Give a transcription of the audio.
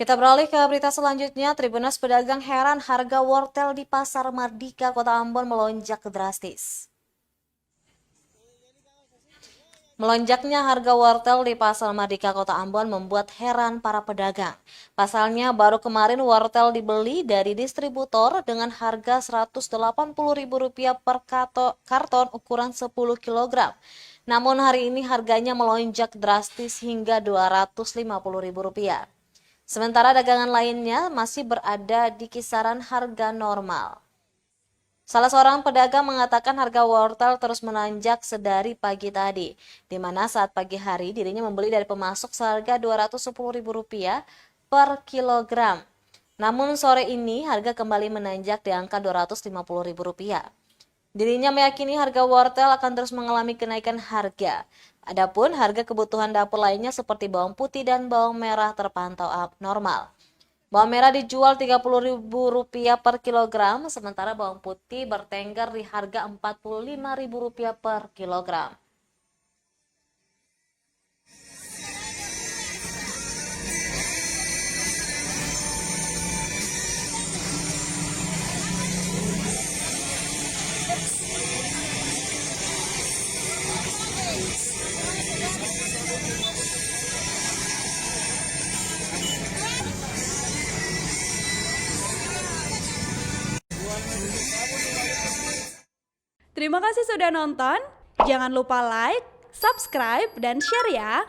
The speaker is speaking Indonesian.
Kita beralih ke berita selanjutnya. Tribuners pedagang heran harga wortel di Pasar Mardika, Kota Ambon melonjak drastis. Melonjaknya harga wortel di Pasar Mardika, Kota Ambon membuat heran para pedagang. Pasalnya, baru kemarin wortel dibeli dari distributor dengan harga Rp180.000 per karton ukuran 10 kg. Namun hari ini harganya melonjak drastis hingga Rp250.000. Sementara dagangan lainnya masih berada di kisaran harga normal. Salah seorang pedagang mengatakan harga wortel terus menanjak sedari pagi tadi, di mana saat pagi hari dirinya membeli dari pemasok seharga Rp210.000 per kilogram. Namun sore ini harga kembali menanjak di angka Rp250.000. Dirinya meyakini harga wortel akan terus mengalami kenaikan harga. Adapun harga kebutuhan dapur lainnya seperti bawang putih dan bawang merah terpantau normal. Bawang merah dijual Rp30.000 per kilogram, sementara bawang putih bertengger di harga Rp45.000 per kilogram. Terima kasih sudah nonton. Jangan lupa like, subscribe, dan share ya.